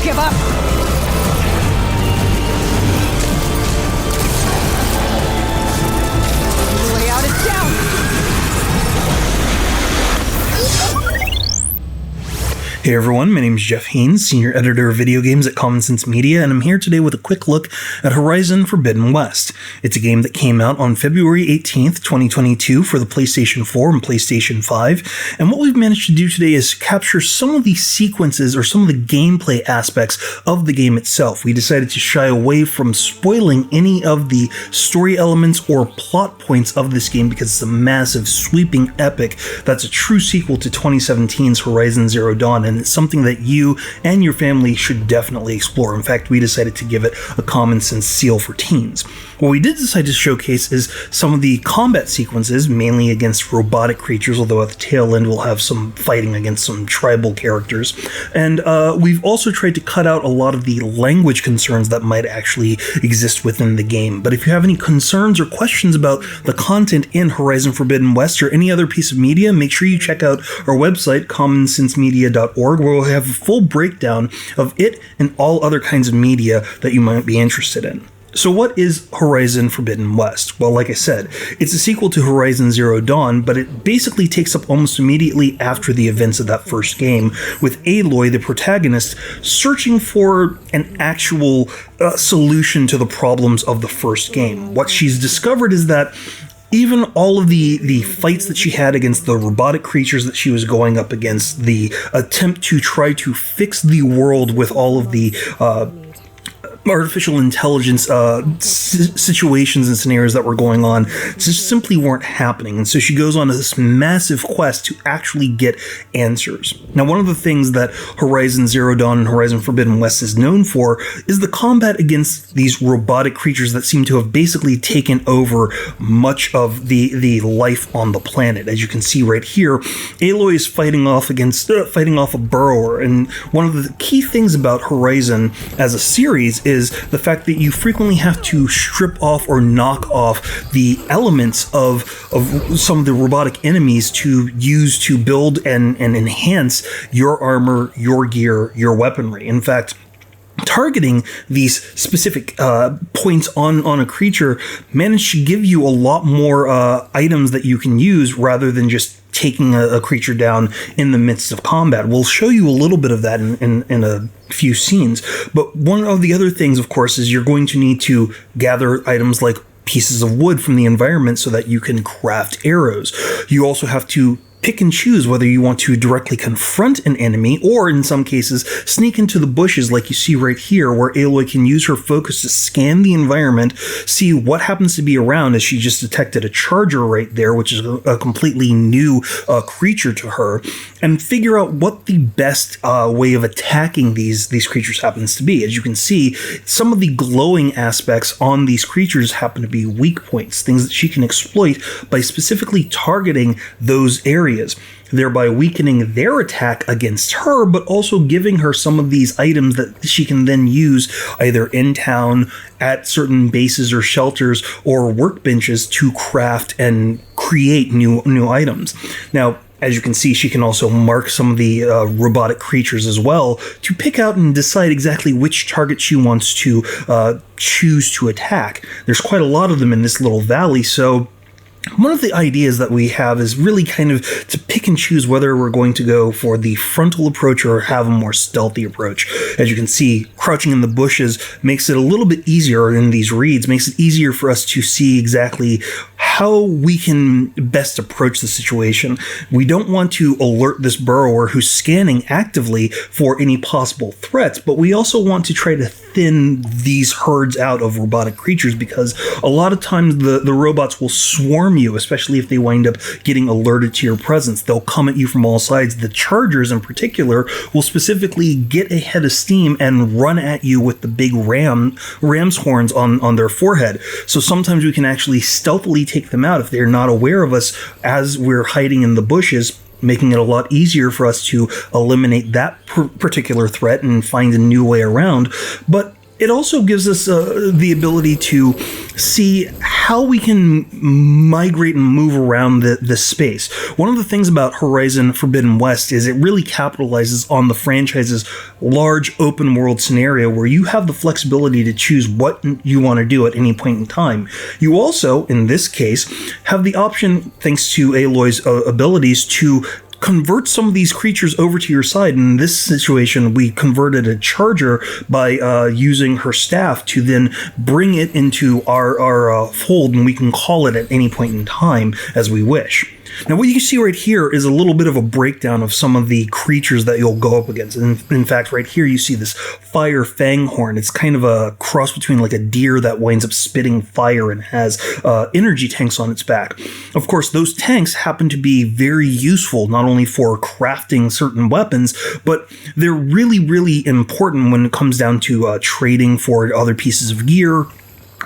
give up! The layout is down! Hey everyone, my name is Jeff Haynes, Senior Editor of Video Games at Common Sense Media, and I'm here today with a quick look at Horizon Forbidden West. It's a game that came out on February 18th, 2022 for the PlayStation 4 and PlayStation 5, and what we've managed to do today is capture some of the sequences or some of the gameplay aspects of the game itself. We decided to shy away from spoiling any of the story elements or plot points of this game because it's a massive, sweeping epic that's a true sequel to 2017's Horizon Zero Dawn, and it's something that you and your family should definitely explore. In fact, we decided to give it a common sense seal for teens. What we did decide to showcase is some of the combat sequences, mainly against robotic creatures, although at the tail end we'll have some fighting against some tribal characters. And we've also tried to cut out a lot of the language concerns that might actually exist within the game. But if you have any concerns or questions about the content in Horizon Forbidden West or any other piece of media, make sure you check out our website, commonsensemedia.org, where we'll have a full breakdown of it and all other kinds of media that you might be interested in. So what is Horizon Forbidden West? Well, like I said, it's a sequel to Horizon Zero Dawn, but it basically takes up almost immediately after the events of that first game, with Aloy, the protagonist, searching for an actual solution to the problems of the first game. What she's discovered is that even all of the fights that she had against the robotic creatures that she was going up against, the attempt to try to fix the world with all of the artificial intelligence situations and scenarios that were going on just simply weren't happening. And so she goes on this massive quest to actually get answers. Now, one of the things that Horizon Zero Dawn and Horizon Forbidden West is known for is the combat against these robotic creatures that seem to have basically taken over much of the life on the planet. As you can see right here, Aloy is fighting off a burrower, and one of the key things about Horizon as a series is the fact that you frequently have to strip off or knock off the elements of some of the robotic enemies to use to build and enhance your armor, your gear, your weaponry. In fact, targeting these specific points on a creature managed to give you a lot more items that you can use rather than just taking a creature down in the midst of combat. We'll show you a little bit of that in a few scenes. But one of the other things, of course, is you're going to need to gather items like pieces of wood from the environment so that you can craft arrows. You also have to pick and choose whether you want to directly confront an enemy or, in some cases, sneak into the bushes like you see right here, where Aloy can use her focus to scan the environment, see what happens to be around, as she just detected a charger right there, which is a completely new creature to her, and figure out what the best way of attacking these creatures happens to be. As you can see, some of the glowing aspects on these creatures happen to be weak points, things that she can exploit by specifically targeting those areas, thereby weakening their attack against her, but also giving her some of these items that she can then use either in town, at certain bases or shelters or workbenches to craft and create new items. Now, as you can see, she can also mark some of the robotic creatures as well to pick out and decide exactly which target she wants to choose to attack. There's quite a lot of them in this little valley, so one of the ideas that we have is really kind of to pick and choose whether we're going to go for the frontal approach or have a more stealthy approach. As you can see, crouching in the bushes makes it a little bit easier in these reads, makes it easier for us to see exactly how we can best approach the situation. We don't want to alert this burrower who's scanning actively for any possible threats, but we also want to try to thin these herds out of robotic creatures, because a lot of times the robots will swarm you, especially if they wind up getting alerted to your presence. They'll come at you from all sides. The chargers in particular will specifically get a head of steam and run at you with the big ram's horns on their forehead. So sometimes we can actually stealthily take them out if they're not aware of us as we're hiding in the bushes, making it a lot easier for us to eliminate that particular threat and find a new way around. But it also gives us the ability to see how we can migrate and move around this space. One of the things about Horizon Forbidden West is it really capitalizes on the franchise's large open world scenario where you have the flexibility to choose what you want to do at any point in time. You also, in this case, have the option, thanks to Aloy's abilities, to convert some of these creatures over to your side. In this situation, we converted a charger by using her staff to then bring it into our fold, and we can call it at any point in time as we wish. Now, what you can see right here is a little bit of a breakdown of some of the creatures that you'll go up against. And in fact, right here, you see this fire fanghorn. It's kind of a cross between like a deer that winds up spitting fire and has energy tanks on its back. Of course, those tanks happen to be very useful, not only for crafting certain weapons, but they're really, really important when it comes down to trading for other pieces of gear,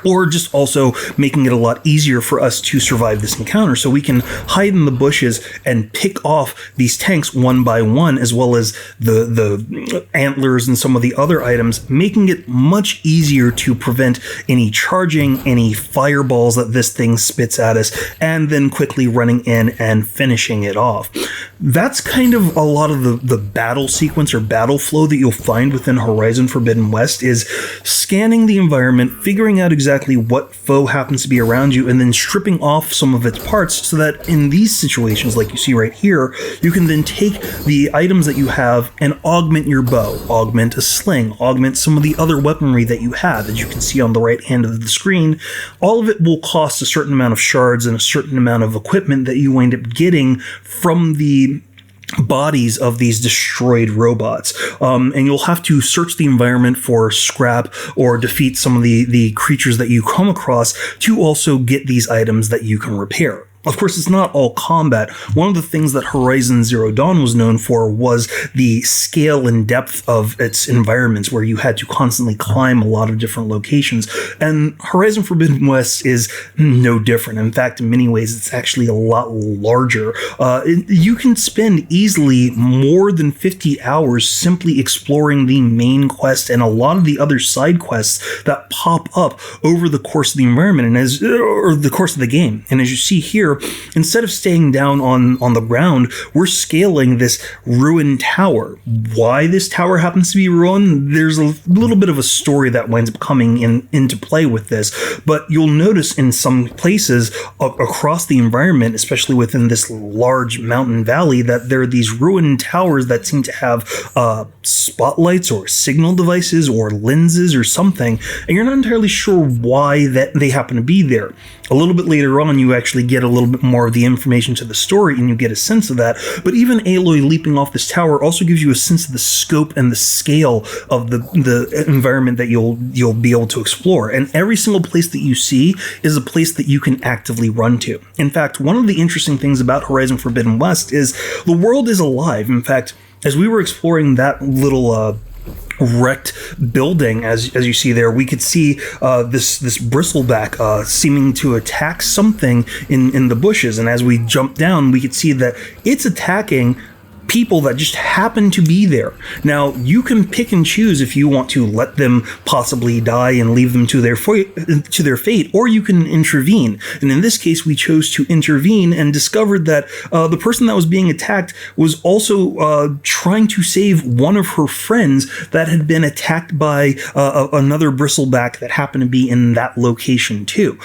or just also making it a lot easier for us to survive this encounter. So we can hide in the bushes and pick off these tanks one by one, as well as the antlers and some of the other items, making it much easier to prevent any charging, any fireballs that this thing spits at us, and then quickly running in and finishing it off. That's kind of a lot of the battle sequence or battle flow that you'll find within Horizon Forbidden West, is scanning the environment, figuring out exactly what foe happens to be around you, and then stripping off some of its parts so that in these situations, like you see right here, you can then take the items that you have and augment your bow, augment a sling, augment some of the other weaponry that you have. As you can see on the right hand of the screen, all of it will cost a certain amount of shards and a certain amount of equipment that you wind up getting from the bodies of these destroyed robots. And you'll have to search the environment for scrap or defeat some of the creatures that you come across to also get these items that you can repair. Of course, it's not all combat. One of the things that Horizon Zero Dawn was known for was the scale and depth of its environments, where you had to constantly climb a lot of different locations. And Horizon Forbidden West is no different. In fact, in many ways, it's actually a lot larger. You can spend easily more than 50 hours simply exploring the main quest and a lot of the other side quests that pop up over the course of the environment or the course of the game. And as you see here, instead of staying down on the ground, we're scaling this ruined tower. Why this tower happens to be ruined, there's a little bit of a story that winds up coming into play with this, but you'll notice in some places across the environment, especially within this large mountain valley, that there are these ruined towers that seem to have spotlights or signal devices or lenses or something, and you're not entirely sure why that they happen to be there. A little bit later on, you actually get a little bit more of the information to the story, and you get a sense of that. But even Aloy leaping off this tower also gives you a sense of the scope and the scale of the environment that you'll be able to explore. And every single place that you see is a place that you can actively run to. In fact, one of the interesting things about Horizon Forbidden West is the world is alive. In fact, as we were exploring that little wrecked building, as you see there, we could see this bristleback seeming to attack something in the bushes, and as we jumped down, we could see that it's attacking people that just happen to be there. Now, you can pick and choose if you want to let them possibly die and leave them to their fate, or you can intervene. And in this case, we chose to intervene and discovered that the person that was being attacked was also trying to save one of her friends that had been attacked by another bristleback that happened to be in that location too.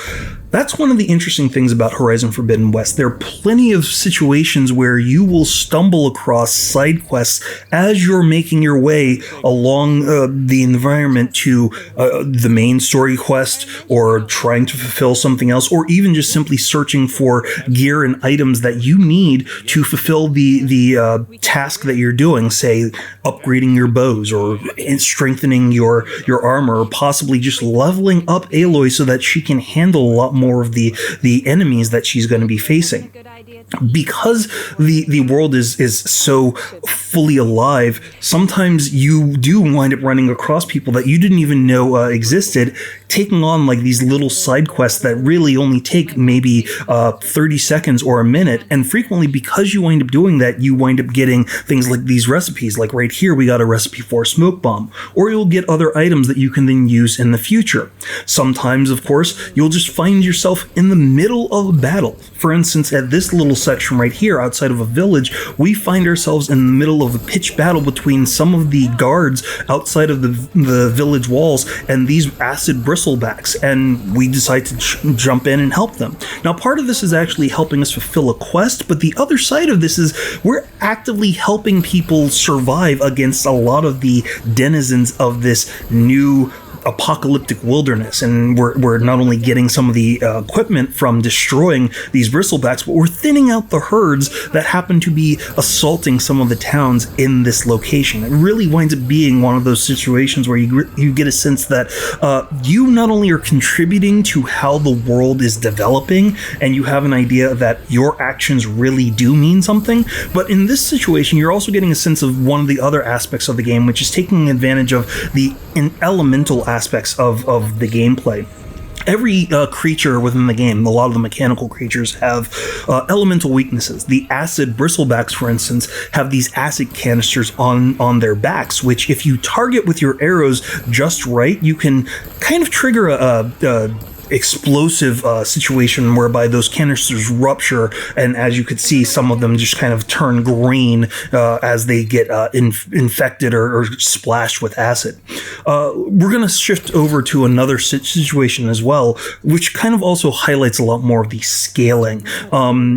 That's one of the interesting things about Horizon Forbidden West. There are plenty of situations where you will stumble across side quests as you're making your way along the environment to the main story quest, or trying to fulfill something else, or even just simply searching for gear and items that you need to fulfill the task that you're doing, say upgrading your bows or strengthening your armor, or possibly just leveling up Aloy so that she can handle a lot more of the enemies that she's going to be facing. Good idea because the world is so fully alive, sometimes you do wind up running across people that you didn't even know existed, taking on like these little side quests that really only take maybe 30 seconds or a minute. And frequently, because you wind up doing that, you wind up getting things like these recipes. Like right here, we got a recipe for a smoke bomb, or you'll get other items that you can then use in the future. Sometimes, of course, you'll just find yourself in the middle of a battle. For instance, at this little section right here outside of a village, we find ourselves in the middle of a pitched battle between some of the guards outside of the village walls and these acid bristlebacks, and we decide to jump in and help them. Now, part of this is actually helping us fulfill a quest, but the other side of this is we're actively helping people survive against a lot of the denizens of this new apocalyptic wilderness, and we're not only getting some of the equipment from destroying these bristlebacks, but we're thinning out the herds that happen to be assaulting some of the towns in this location. It really winds up being one of those situations where you get a sense that you not only are contributing to how the world is developing, and you have an idea that your actions really do mean something, but in this situation, you're also getting a sense of one of the other aspects of the game, which is taking advantage of the elemental aspects of the gameplay. Every creature within the game, a lot of the mechanical creatures have elemental weaknesses. The acid bristlebacks, for instance, have these acid canisters on their backs, which if you target with your arrows just right, you can kind of trigger a explosive situation whereby those canisters rupture, and as you could see, some of them just kind of turn green as they get infected or splashed with acid. We're going to shift over to another situation as well, which kind of also highlights a lot more of the scaling.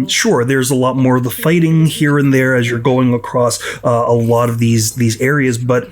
Sure, there's a lot more of the fighting here and there as you're going across a lot of these areas, but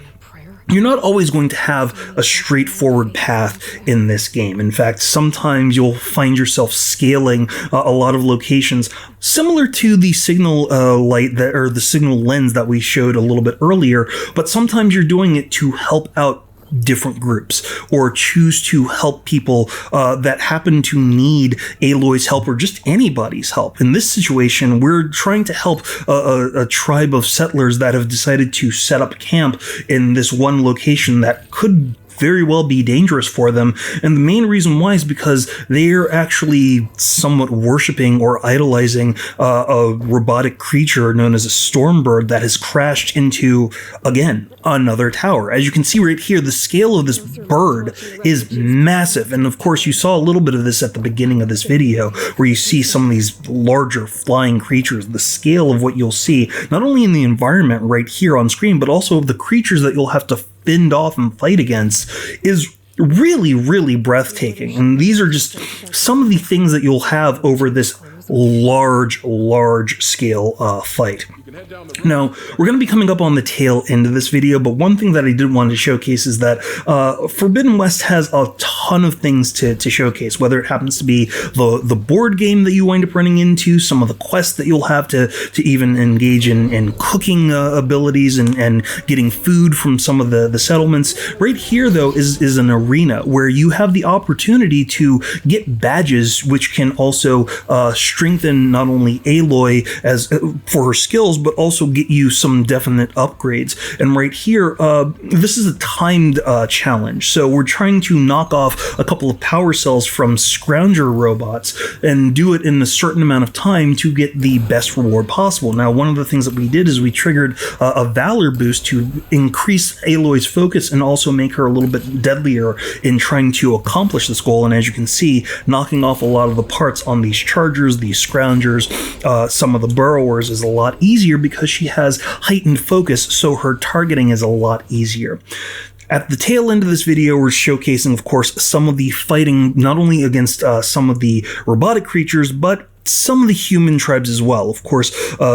you're not always going to have a straightforward path in this game. In fact, sometimes you'll find yourself scaling a lot of locations similar to the signal light or the signal lens that we showed a little bit earlier, but sometimes you're doing it to help out different groups or choose to help people that happen to need Aloy's help or just anybody's help. In this situation, we're trying to help a tribe of settlers that have decided to set up camp in this one location that could very well be dangerous for them. And the main reason why is because they're actually somewhat worshipping or idolizing a robotic creature known as a stormbird that has crashed into, again, another tower. As you can see right here, the scale of this bird is massive. And of course, you saw a little bit of this at the beginning of this video, where you see some of these larger flying creatures. The scale of what you'll see, not only in the environment right here on screen, but also of the creatures that you'll have to fend off and fight against, is really, really breathtaking. And these are just some of the things that you'll have over this large scale fight. Now, we're going to be coming up on the tail end of this video, but one thing that I did want to showcase is that Forbidden West has a ton of things to showcase, whether it happens to be the board game that you wind up running into, some of the quests that you'll have to even engage in cooking abilities and getting food from some of the settlements. Right here, though, is an arena where you have the opportunity to get badges, which can also strengthen not only Aloy as for her skills, but also get you some definite upgrades. And right here, this is a timed challenge. So we're trying to knock off a couple of power cells from Scrounger robots and do it in a certain amount of time to get the best reward possible. Now, one of the things that we did is we triggered a Valor boost to increase Aloy's focus and also make her a little bit deadlier in trying to accomplish this goal. And as you can see, knocking off a lot of the parts on these chargers, these Scroungers, some of the burrowers is a lot easier because she has heightened focus, so her targeting is a lot easier. At the tail end of this video, we're showcasing, of course, some of the fighting, not only against some of the robotic creatures, but some of the human tribes as well. Of course,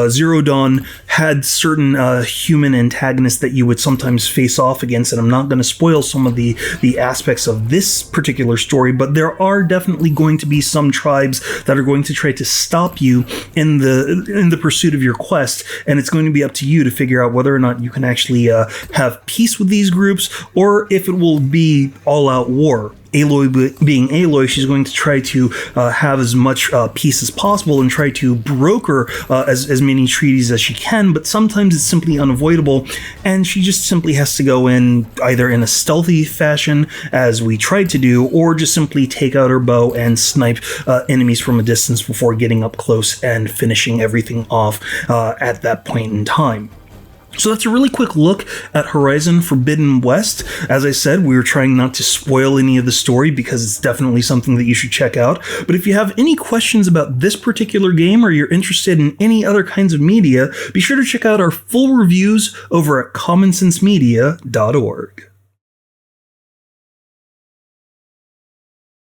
Zero Dawn had certain human antagonists that you would sometimes face off against, and I'm not going to spoil some of the aspects of this particular story, but there are definitely going to be some tribes that are going to try to stop you in the pursuit of your quest, and it's going to be up to you to figure out whether or not you can actually have peace with these groups, or if it will be all-out war. Aloy being Aloy, she's going to try to have as much peace as possible and try to broker as many treaties as she can, but sometimes it's simply unavoidable, and she just simply has to go in either in a stealthy fashion, as we tried to do, or just simply take out her bow and snipe enemies from a distance before getting up close and finishing everything off at that point in time. So that's a really quick look at Horizon Forbidden West. As I said, we were trying not to spoil any of the story because it's definitely something that you should check out. But if you have any questions about this particular game or you're interested in any other kinds of media, be sure to check out our full reviews over at commonsensemedia.org.